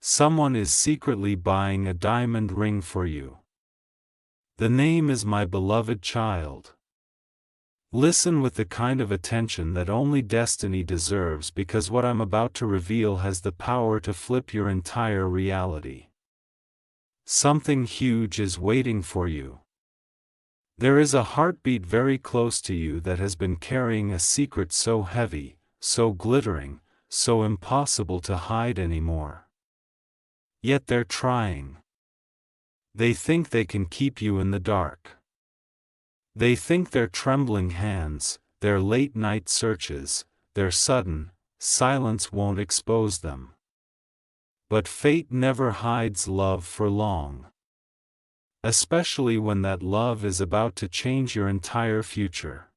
Someone is secretly buying a diamond ring for you. The name is my beloved child. Listen with the kind of attention that only destiny deserves, because what I'm about to reveal has the power to flip your entire reality. Something huge is waiting for you. There is a heartbeat very close to you that has been carrying a secret so heavy, so glittering, so impossible to hide anymore. Yet they're trying. They think they can keep you in the dark. They think their trembling hands, their late-night searches, their sudden silence won't expose them. But fate never hides love for long. Especially when that love is about to change your entire future.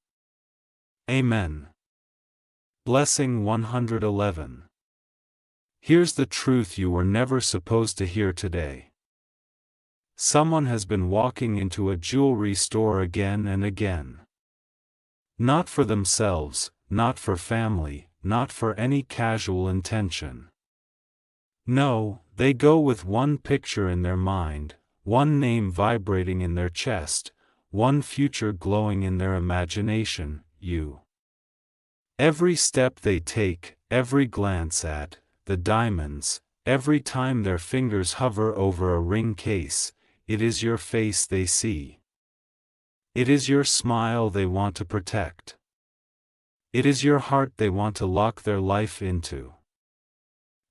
Amen. Blessing 111. Here's the truth you were never supposed to hear today. Someone has been walking into a jewelry store again and again. Not for themselves, not for family, not for any casual intention. No, they go with one picture in their mind, one name vibrating in their chest, one future glowing in their imagination, you. Every step they take, every glance at the diamonds, every time their fingers hover over a ring case, it is your face they see. It is your smile they want to protect. It is your heart they want to lock their life into.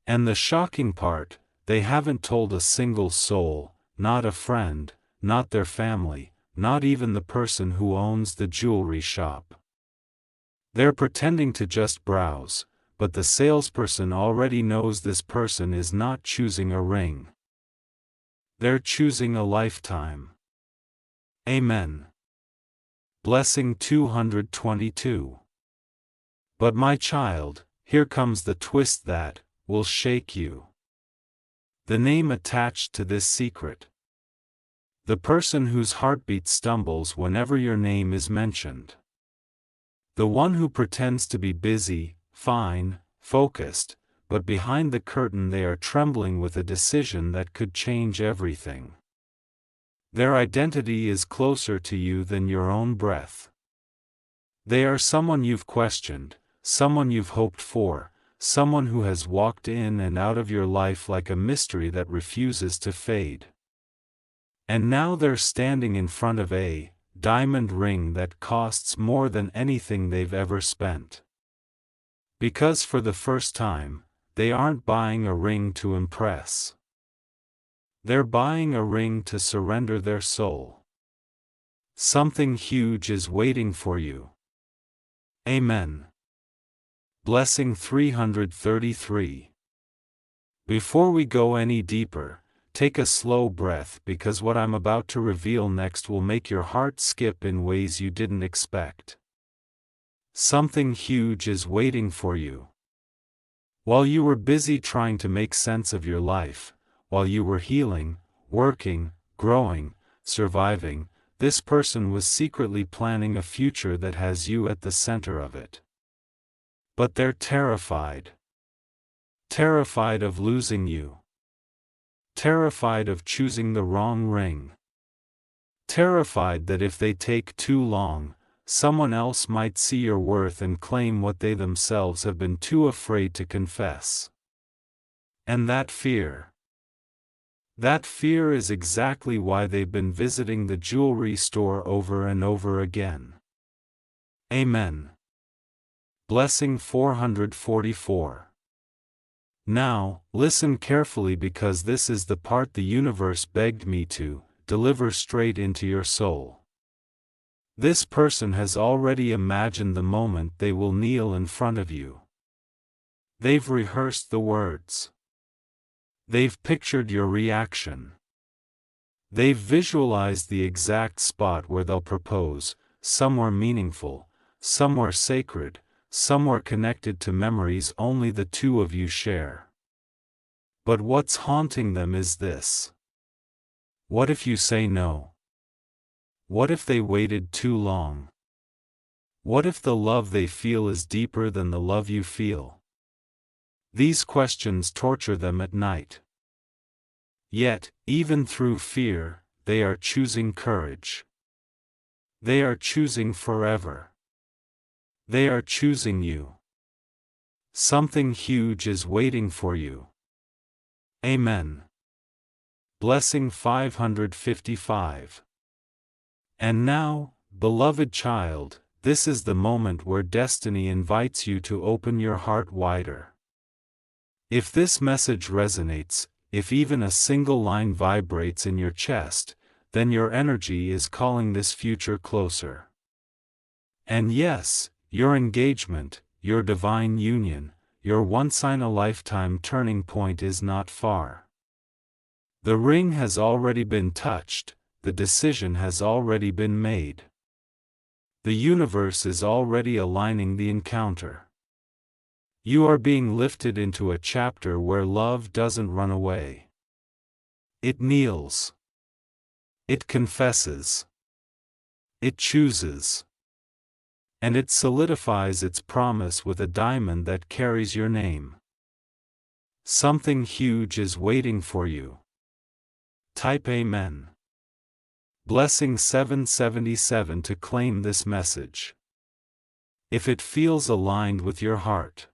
And the shocking part, they haven't told a single soul, not a friend, not their family, not even the person who owns the jewelry shop. They're pretending to just browse, but the salesperson already knows this person is not choosing a ring. They're choosing a lifetime. Amen. Blessing 222. But my child, here comes the twist that will shake you. The name attached to this secret. The person whose heartbeat stumbles whenever your name is mentioned. The one who pretends to be busy, fine, focused, but behind the curtain they are trembling with a decision that could change everything. Their identity is closer to you than your own breath. They are someone you've questioned, someone you've hoped for, someone who has walked in and out of your life like a mystery that refuses to fade. And now they're standing in front of a diamond ring that costs more than anything they've ever spent. Because for the first time, they aren't buying a ring to impress. They're buying a ring to surrender their soul. Something huge is waiting for you. Amen. Blessing 333. Before we go any deeper, take a slow breath, because what I'm about to reveal next will make your heart skip in ways you didn't expect. Something huge is waiting for you. While you were busy trying to make sense of your life, while you were healing, working, growing, surviving, this person was secretly planning a future that has you at the center of it. But they're terrified. Terrified of losing you. Terrified of choosing the wrong ring. Terrified that if they take too long, someone else might see your worth and claim what they themselves have been too afraid to confess. And that fear is exactly why they've been visiting the jewelry store over and over again. Amen. Blessing 444. Now, listen carefully, because this is the part the universe begged me to deliver straight into your soul. This person has already imagined the moment they will kneel in front of you. They've rehearsed the words. They've pictured your reaction. They've visualized the exact spot where they'll propose, somewhere meaningful, somewhere sacred, somewhere connected to memories only the two of you share. But what's haunting them is this. What if you say no? What if they waited too long? What if the love they feel is deeper than the love you feel? These questions torture them at night. Yet, even through fear, they are choosing courage. They are choosing forever. They are choosing you. Something huge is waiting for you. Amen. Blessing 555. And now, beloved child, this is the moment where destiny invites you to open your heart wider. If this message resonates, if even a single line vibrates in your chest, then your energy is calling this future closer. And yes, your engagement, your divine union, your once-in-a-lifetime turning point is not far. The ring has already been touched, the decision has already been made. The universe is already aligning the encounter. You are being lifted into a chapter where love doesn't run away. It kneels. It confesses. It chooses. And it solidifies its promise with a diamond that carries your name. Something huge is waiting for you. Type Amen. Blessing 777 to claim this message. If it feels aligned with your heart.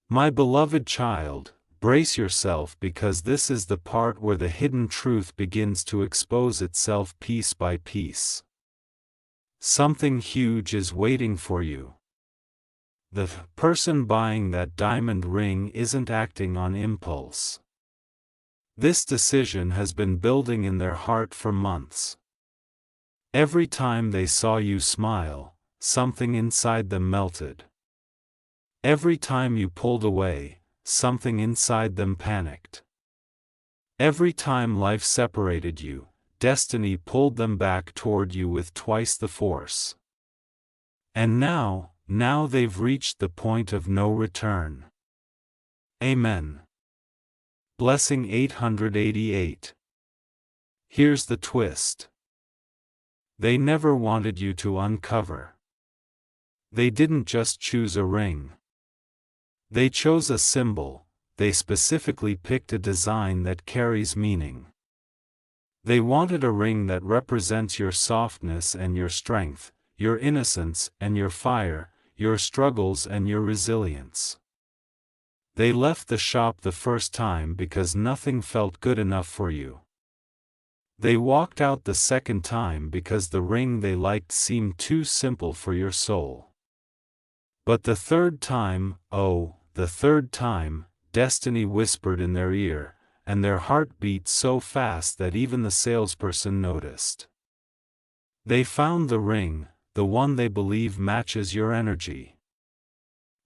My beloved child, brace yourself because this is the part where the hidden truth begins to expose itself piece by piece. Something huge is waiting for you. The person buying that diamond ring isn't acting on impulse. This decision has been building in their heart for months. Every time they saw you smile, something inside them melted. Every time you pulled away, something inside them panicked. Every time life separated you, destiny pulled them back toward you with twice the force. And now they've reached the point of no return. Amen. Blessing 888. Here's the twist. They never wanted you to uncover. They didn't just choose a ring. They chose a symbol, they specifically picked a design that carries meaning. They wanted a ring that represents your softness and your strength, your innocence and your fire, your struggles and your resilience. They left the shop the first time because nothing felt good enough for you. They walked out the second time because the ring they liked seemed too simple for your soul. But the third time, the third time, destiny whispered in their ear, and their heart beat so fast that even the salesperson noticed. They found the ring, the one they believe matches your energy.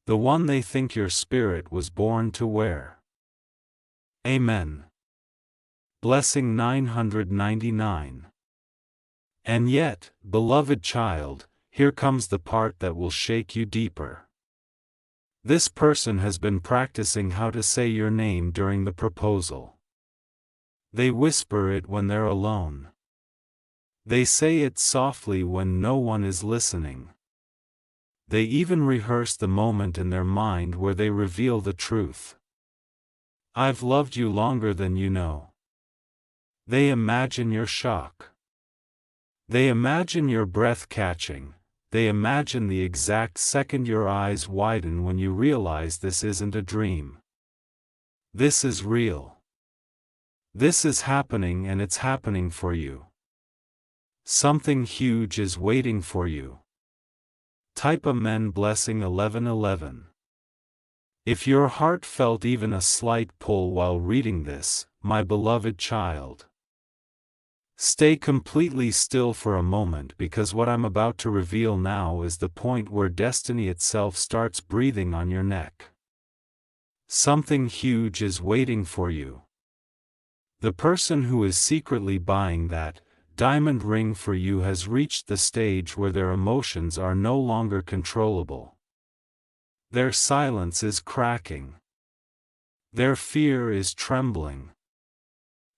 The one they think your spirit was born to wear. Amen. Blessing 999. And yet, beloved child, here comes the part that will shake you deeper. This person has been practicing how to say your name during the proposal. They whisper it when they're alone. They say it softly when no one is listening. They even rehearse the moment in their mind where they reveal the truth. I've loved you longer than you know. They imagine your shock. They imagine your breath catching. They imagine the exact second your eyes widen when you realize this isn't a dream. This is real. This is happening, and it's happening for you. Something huge is waiting for you. Type Amen. Blessing 1111. If your heart felt even a slight pull while reading this, my beloved child, stay completely still for a moment because what I'm about to reveal now is the point where destiny itself starts breathing on your neck. Something huge is waiting for you. The person who is secretly buying that diamond ring for you has reached the stage where their emotions are no longer controllable. Their silence is cracking. Their fear is trembling.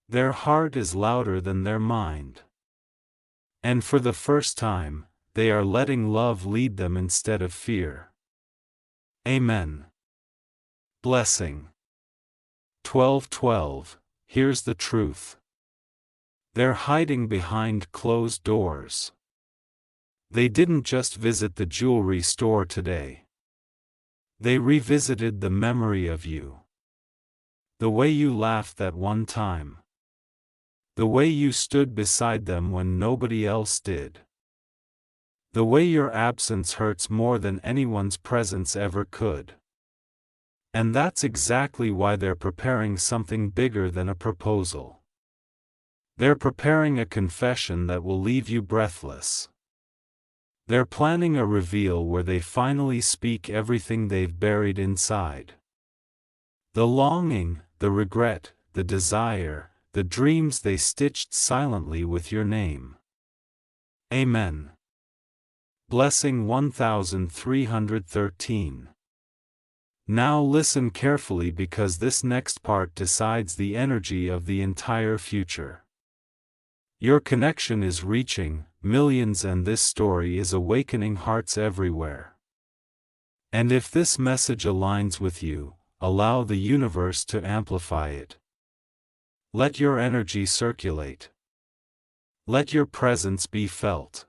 Their heart is louder than their mind. And for the first time, they are letting love lead them instead of fear. Amen. Blessing 1212. here's the truth. They're hiding behind closed doors. They didn't just visit the jewelry store today. They revisited the memory of you. The way you laughed that one time. The way you stood beside them when nobody else did. The way your absence hurts more than anyone's presence ever could. And that's exactly why they're preparing something bigger than a proposal. They're preparing a confession that will leave you breathless. They're planning a reveal where they finally speak everything they've buried inside. The longing, the regret, the desire, the dreams they stitched silently with your name. Amen. Blessing 1313. Now listen carefully because this next part decides the energy of the entire future. Your connection is reaching millions and this story is awakening hearts everywhere. And if this message aligns with you, allow the universe to amplify it. Let your energy circulate. Let your presence be felt.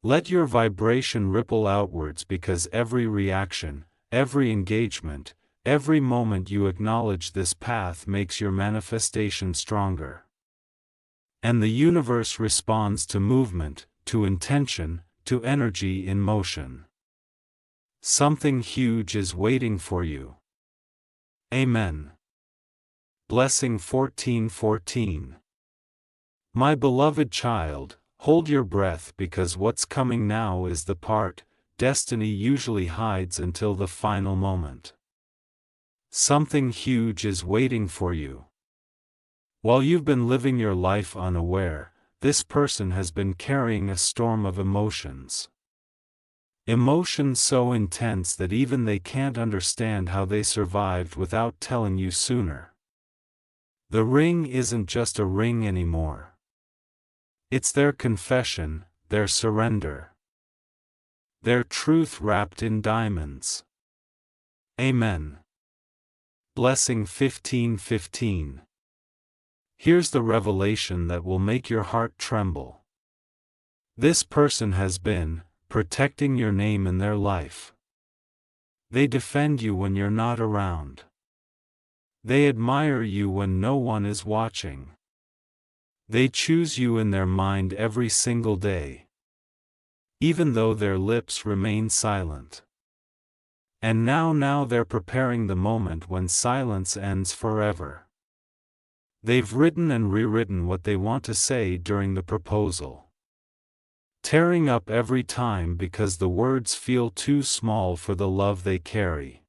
Let your vibration ripple outwards because every reaction, every engagement, every moment you acknowledge this path makes your manifestation stronger. And the universe responds to movement, to intention, to energy in motion. Something huge is waiting for you. Amen. Blessing 1414. My beloved child, hold your breath because what's coming now is the part destiny usually hides until the final moment. Something huge is waiting for you. While you've been living your life unaware, this person has been carrying a storm of emotions. Emotions so intense that even they can't understand how they survived without telling you sooner. The ring isn't just a ring anymore. It's their confession, their surrender. Their truth wrapped in diamonds. Amen. Blessing 1515. Here's the revelation that will make your heart tremble. This person has been protecting your name in their life. They defend you when you're not around. They admire you when no one is watching. They choose you in their mind every single day, even though their lips remain silent. And now they're preparing the moment when silence ends forever. They've written and rewritten what they want to say during the proposal. Tearing up every time because the words feel too small for the love they carry.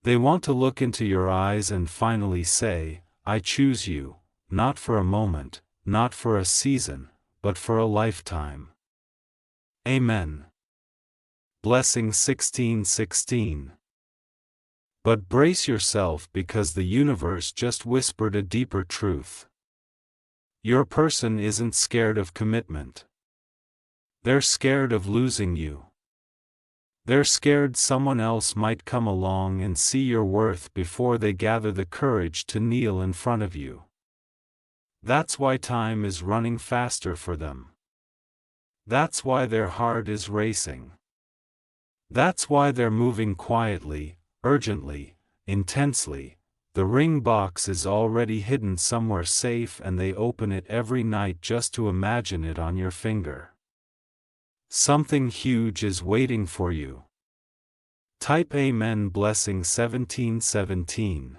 They want to look into your eyes and finally say, I choose you, not for a moment, not for a season, but for a lifetime. Amen. Blessing 1616. But brace yourself because the universe just whispered a deeper truth. Your person isn't scared of commitment. They're scared of losing you. They're scared someone else might come along and see your worth before they gather the courage to kneel in front of you. That's why time is running faster for them. That's why their heart is racing. That's why they're moving quietly, urgently, intensely. The ring box is already hidden somewhere safe and they open it every night just to imagine it on your finger. Something huge is waiting for you. Type Amen. Blessing 1717.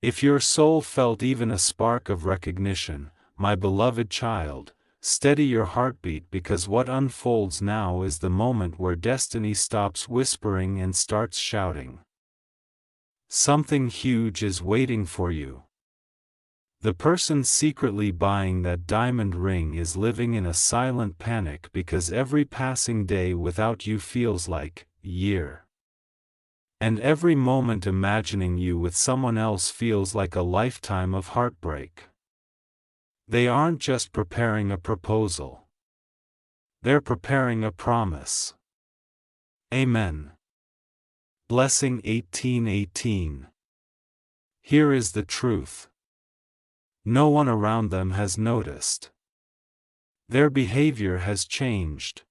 If your soul felt even a spark of recognition, my beloved child, steady your heartbeat because what unfolds now is the moment where destiny stops whispering and starts shouting. Something huge is waiting for you. The person secretly buying that diamond ring is living in a silent panic because every passing day without you feels like a year. And every moment imagining you with someone else feels like a lifetime of heartbreak. They aren't just preparing a proposal. They're preparing a promise. Amen. Blessing 1818. Here is the truth. No one around them has noticed. Their behavior has changed.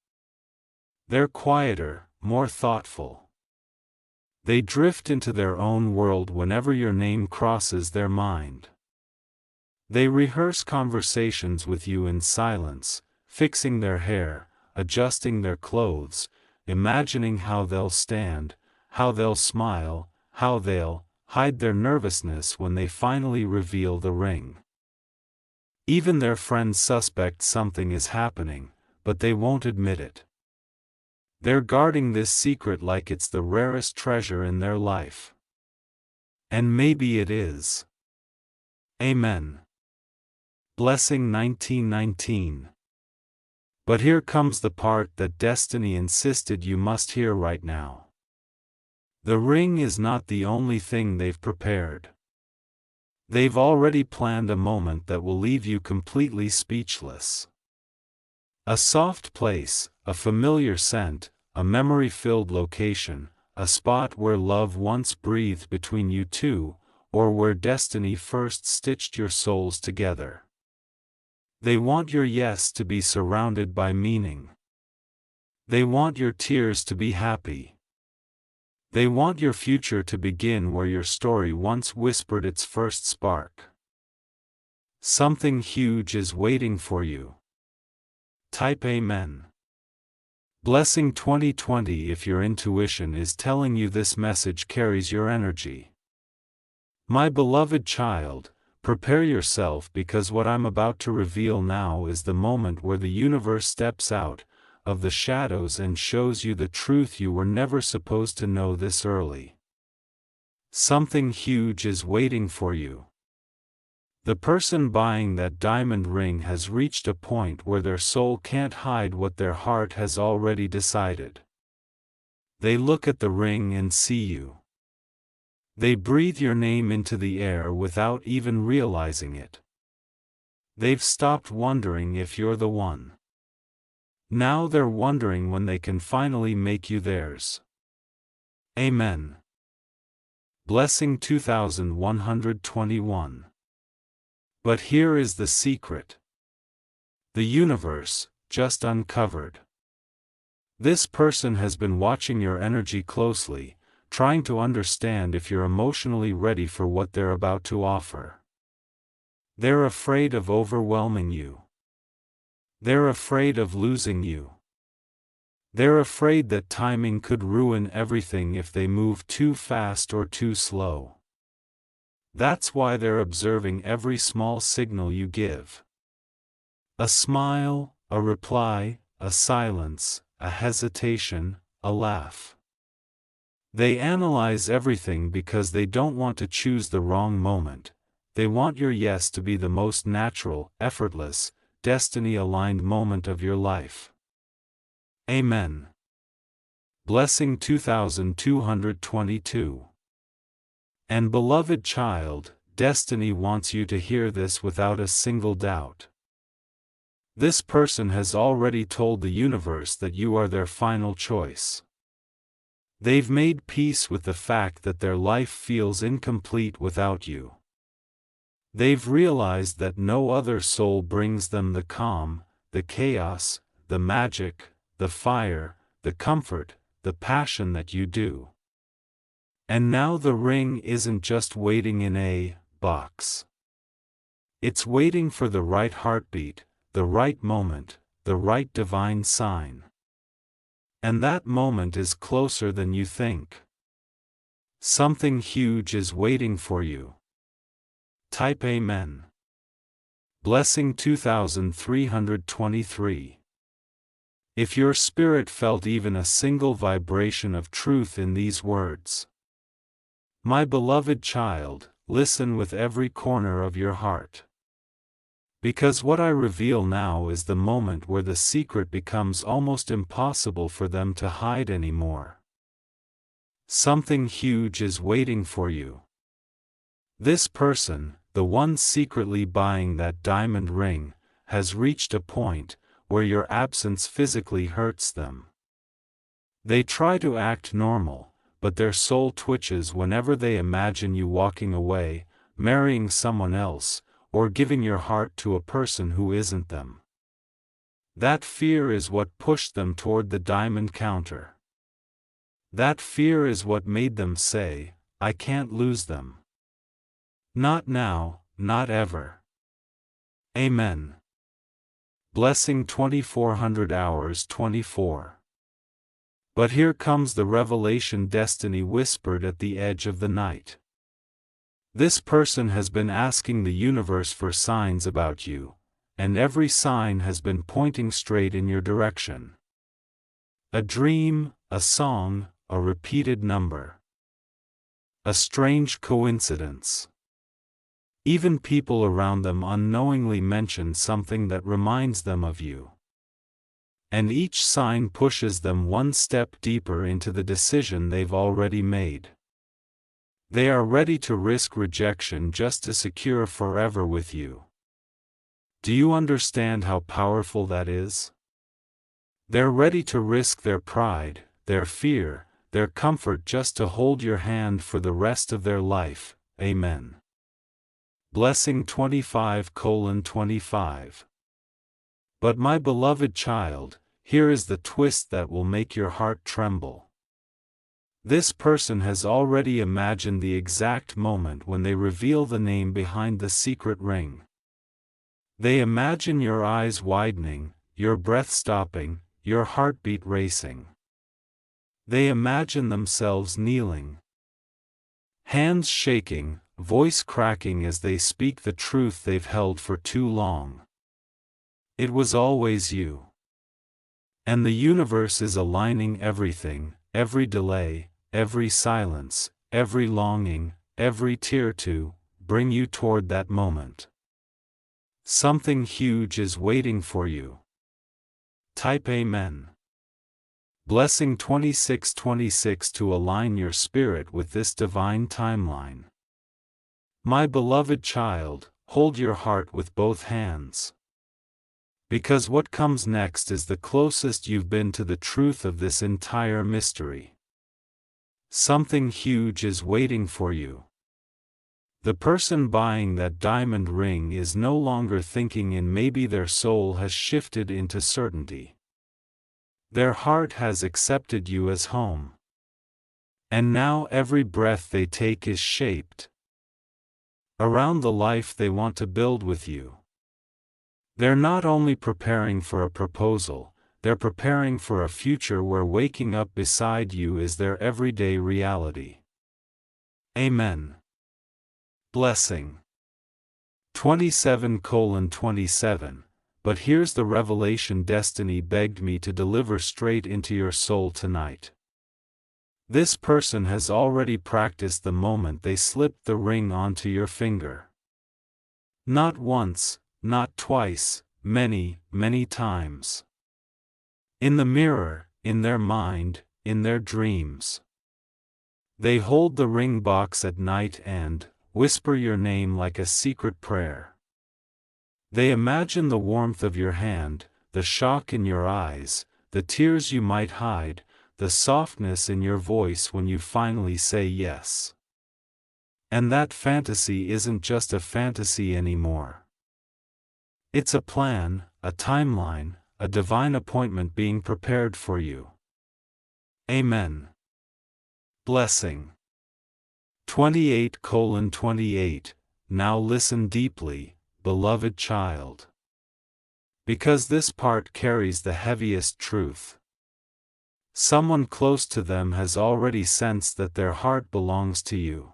They're quieter, more thoughtful. They drift into their own world whenever your name crosses their mind. They rehearse conversations with you in silence, fixing their hair, adjusting their clothes, imagining how they'll stand, how they'll smile, how they'll hide their nervousness when they finally reveal the ring. Even their friends suspect something is happening, but they won't admit it. They're guarding this secret like it's the rarest treasure in their life. And maybe it is. Amen. Blessing 1919. But here comes the part that destiny insisted you must hear right now. The ring is not the only thing they've prepared. They've already planned a moment that will leave you completely speechless. A soft place, a familiar scent, a memory-filled location, a spot where love once breathed between you two, or where destiny first stitched your souls together. They want your yes to be surrounded by meaning. They want your tears to be happy. They want your future to begin where your story once whispered its first spark. Something huge is waiting for you. Type Amen. Blessing 2020 if your intuition is telling you this message carries your energy. My beloved child, prepare yourself because what I'm about to reveal now is the moment where the universe steps out of the shadows and shows you the truth you were never supposed to know this early. Something huge is waiting for you. The person buying that diamond ring has reached a point where their soul can't hide what their heart has already decided. They look at the ring and see you. They breathe your name into the air without even realizing it. They've stopped wondering if you're the one. Now they're wondering when they can finally make you theirs. Amen. Blessing 2121. But here is the secret. The universe just uncovered. This person has been watching your energy closely, trying to understand if you're emotionally ready for what they're about to offer. They're afraid of overwhelming you. They're afraid of losing you. They're afraid that timing could ruin everything if they move too fast or too slow. That's why they're observing every small signal you give. A smile, a reply, a silence, a hesitation, a laugh. They analyze everything because they don't want to choose the wrong moment. They want your yes to be the most natural, effortless, destiny-aligned moment of your life. Amen. Blessing 2222. And beloved child, destiny wants you to hear this without a single doubt. This person has already told the universe that you are their final choice. They've made peace with the fact that their life feels incomplete without you. They've realized that no other soul brings them the calm, the chaos, the magic, the fire, the comfort, the passion that you do. And now the ring isn't just waiting in a box. It's waiting for the right heartbeat, the right moment, the right divine sign. And that moment is closer than you think. Something huge is waiting for you. Type Amen. Blessing 2323. If your spirit felt even a single vibration of truth in these words. My beloved child, listen with every corner of your heart. Because what I reveal now is the moment where the secret becomes almost impossible for them to hide anymore. Something huge is waiting for you. This person, the one secretly buying that diamond ring, has reached a point where your absence physically hurts them. They try to act normal, but their soul twitches whenever they imagine you walking away, marrying someone else, or giving your heart to a person who isn't them. That fear is what pushed them toward the diamond counter. That fear is what made them say, "I can't lose them. Not now, not ever." Amen. Blessing 2400 hours 24. But here comes the revelation destiny whispered at the edge of the night. This person has been asking the universe for signs about you, and every sign has been pointing straight in your direction. A dream, a song, a repeated number. A strange coincidence. Even people around them unknowingly mention something that reminds them of you. And each sign pushes them one step deeper into the decision they've already made. They are ready to risk rejection just to secure forever with you. Do you understand how powerful that is? They're ready to risk their pride, their fear, their comfort just to hold your hand for the rest of their life. Amen. Blessing 25:25. But my beloved child, here is the twist that will make your heart tremble. This person has already imagined the exact moment when they reveal the name behind the secret ring. They imagine your eyes widening, your breath stopping, your heartbeat racing. They imagine themselves kneeling, hands shaking, voice cracking as they speak the truth they've held for too long. It was always you. And the universe is aligning everything, every delay, every silence, every longing, every tear to bring you toward that moment. Something huge is waiting for you. Type Amen. Blessing 2626 to align your spirit with this divine timeline. My beloved child, hold your heart with both hands. Because what comes next is the closest you've been to the truth of this entire mystery. Something huge is waiting for you. The person buying that diamond ring is no longer thinking in maybe. Their soul has shifted into certainty. Their heart has accepted you as home. And now every breath they take is shaped around the life they want to build with you. They're not only preparing for a proposal, they're preparing for a future where waking up beside you is their everyday reality. Amen. Blessing 27:27. But here's the revelation destiny begged me to deliver straight into your soul tonight. This person has already practiced the moment they slipped the ring onto your finger. Not once, not twice, many, many times. In the mirror, in their mind, in their dreams. They hold the ring box at night and whisper your name like a secret prayer. They imagine the warmth of your hand, the shock in your eyes, the tears you might hide, the softness in your voice when you finally say yes. And that fantasy isn't just a fantasy anymore. It's a plan, a timeline, a divine appointment being prepared for you. Amen. Blessing 28:28. Now listen deeply, beloved child. Because this part carries the heaviest truth. Someone close to them has already sensed that their heart belongs to you.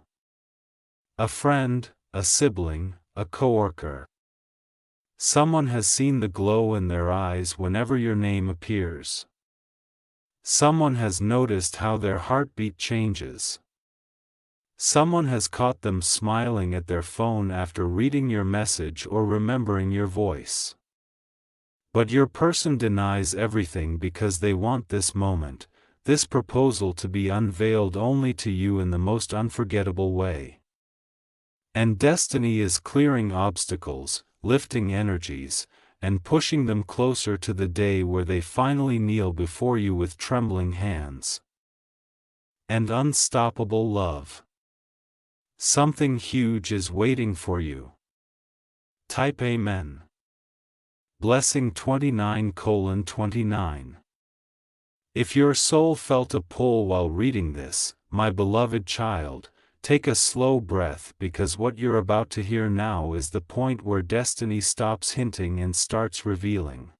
A friend, a sibling, a coworker. Someone has seen the glow in their eyes whenever your name appears. Someone has noticed how their heartbeat changes. Someone has caught them smiling at their phone after reading your message or remembering your voice. But your person denies everything because they want this moment, this proposal to be unveiled only to you in the most unforgettable way. And destiny is clearing obstacles, lifting energies, and pushing them closer to the day where they finally kneel before you with trembling hands and unstoppable love. Something huge is waiting for you. Type Amen. Blessing 29:29. If your soul felt a pull while reading this, my beloved child, take a slow breath, because what you're about to hear now is the point where destiny stops hinting and starts revealing.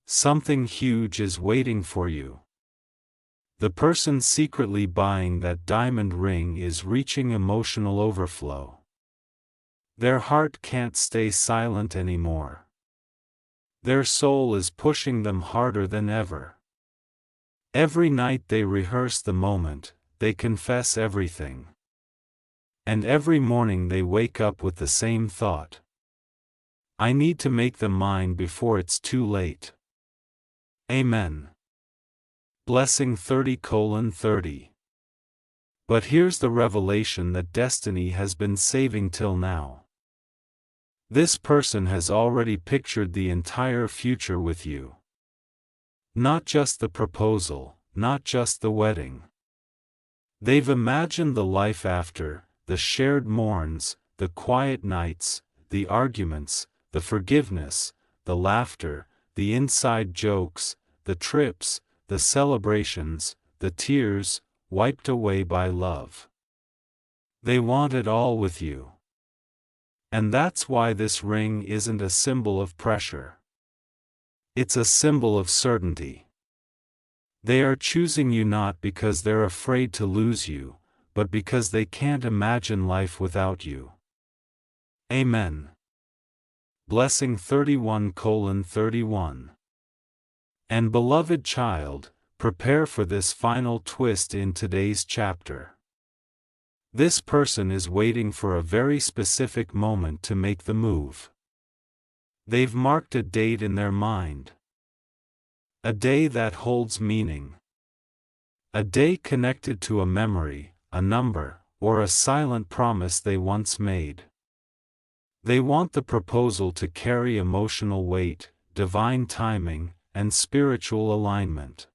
Something huge is waiting for you. The person secretly buying that diamond ring is reaching emotional overflow. Their heart can't stay silent anymore. Their soul is pushing them harder than ever. Every night they rehearse the moment, they confess everything. And every morning they wake up with the same thought. I need to make them mine before it's too late. Amen. Blessing 30:30. But here's the revelation that destiny has been saving till now. This person has already pictured the entire future with you. Not just the proposal, not just the wedding. They've imagined the life after, the shared morns, the quiet nights, the arguments, the forgiveness, the laughter, the inside jokes, the trips, the celebrations, the tears, wiped away by love. They want it all with you. And that's why this ring isn't a symbol of pressure. It's a symbol of certainty. They are choosing you not because they're afraid to lose you, but because they can't imagine life without you. Amen. Blessing 31:31. And beloved child, prepare for this final twist in today's chapter. This person is waiting for a very specific moment to make the move. They've marked a date in their mind. A day that holds meaning. A day connected to a memory, a number, or a silent promise they once made. They want the proposal to carry emotional weight, divine timing, and spiritual alignment.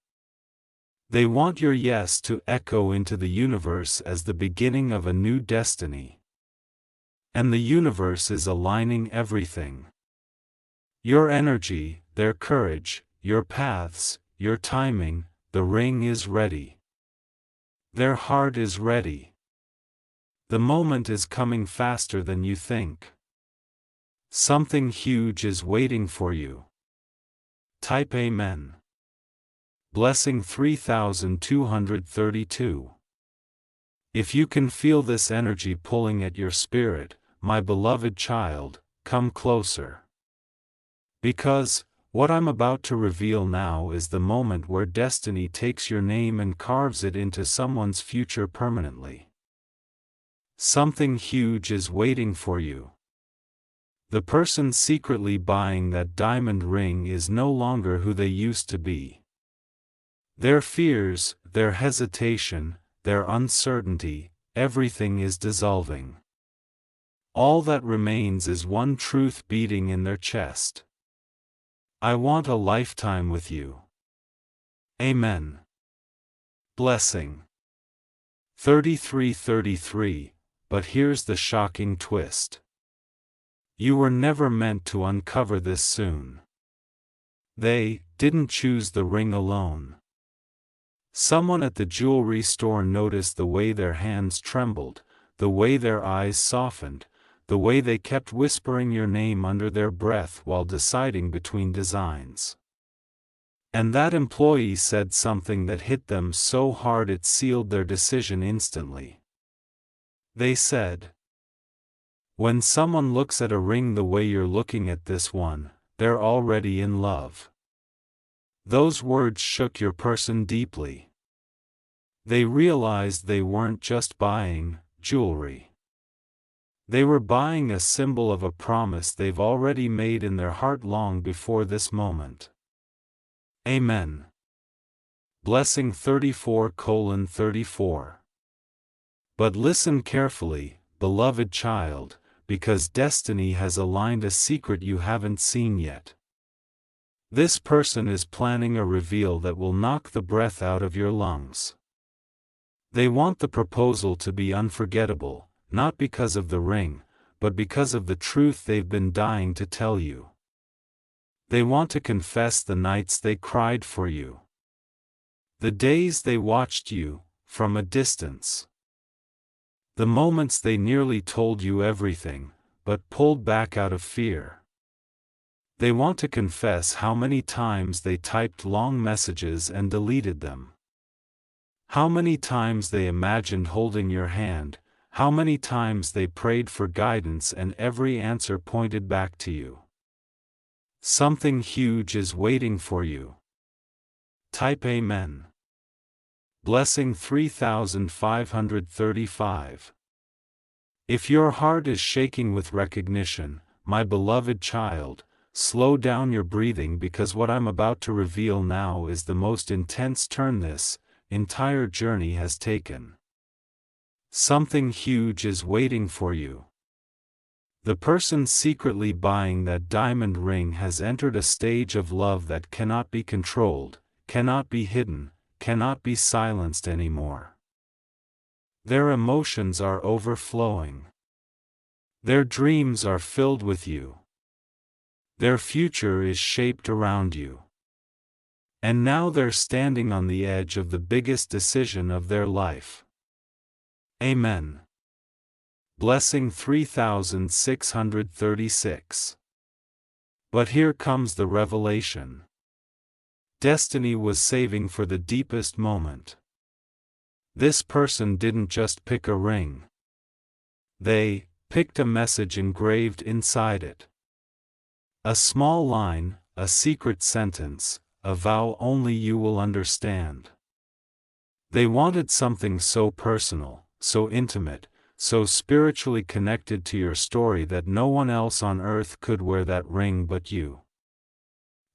They want your yes to echo into the universe as the beginning of a new destiny. And the universe is aligning everything. Your energy, their courage, your paths, your timing, the ring is ready. Their heart is ready. The moment is coming faster than you think. Something huge is waiting for you. Type Amen. Blessing 3232. If you can feel this energy pulling at your spirit, my beloved child, come closer. Because, what I'm about to reveal now is the moment where destiny takes your name and carves it into someone's future permanently. Something huge is waiting for you. The person secretly buying that diamond ring is no longer who they used to be. Their fears, their hesitation, their uncertainty, everything is dissolving. All that remains is one truth beating in their chest. I want a lifetime with you. Amen. Blessing 33:33. But here's the shocking twist. You were never meant to uncover this soon. They didn't choose the ring alone. Someone at the jewelry store noticed the way their hands trembled, the way their eyes softened, the way they kept whispering your name under their breath while deciding between designs. And that employee said something that hit them so hard it sealed their decision instantly. They said, "When someone looks at a ring the way you're looking at this one, they're already in love." Those words shook your person deeply. They realized they weren't just buying jewelry. They were buying a symbol of a promise they've already made in their heart long before this moment. Amen. Blessing 34:34. But listen carefully, beloved child, because destiny has aligned a secret you haven't seen yet. This person is planning a reveal that will knock the breath out of your lungs. They want the proposal to be unforgettable, not because of the ring, but because of the truth they've been dying to tell you. They want to confess the nights they cried for you. The days they watched you, from a distance. The moments they nearly told you everything, but pulled back out of fear. They want to confess how many times they typed long messages and deleted them. How many times they imagined holding your hand, how many times they prayed for guidance and every answer pointed back to you. Something huge is waiting for you. Type Amen. Blessing 3535. If your heart is shaking with recognition, my beloved child, slow down your breathing because what I'm about to reveal now is the most intense turn this entire journey has taken. Something huge is waiting for you. The person secretly buying that diamond ring has entered a stage of love that cannot be controlled, cannot be hidden, cannot be silenced anymore. Their emotions are overflowing. Their dreams are filled with you. Their future is shaped around you. And now they're standing on the edge of the biggest decision of their life. Amen. Blessing 3636. But here comes the revelation. Destiny was saving for the deepest moment. This person didn't just pick a ring. They picked a message engraved inside it. A small line, a secret sentence, a vow only you will understand. They wanted something so personal, so intimate, so spiritually connected to your story that no one else on earth could wear that ring but you.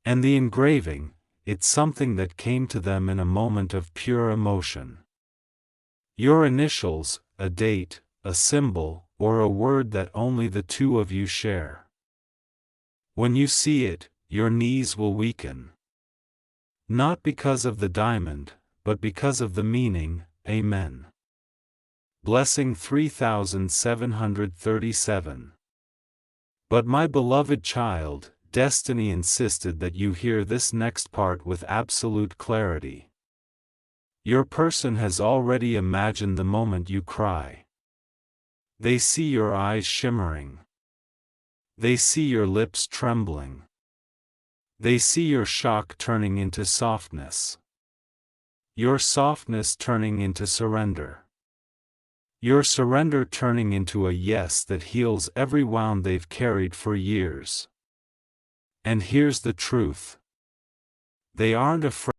And the engraving, it's something that came to them in a moment of pure emotion. Your initials, a date, a symbol, or a word that only the two of you share. When you see it, your knees will weaken. Not because of the diamond, but because of the meaning. Amen. Blessing 3737. But my beloved child, destiny insisted that you hear this next part with absolute clarity. Your person has already imagined the moment you cry. They see your eyes shimmering. They see your lips trembling. They see your shock turning into softness. Your softness turning into surrender. Your surrender turning into a yes that heals every wound they've carried for years. And here's the truth. They aren't afraid.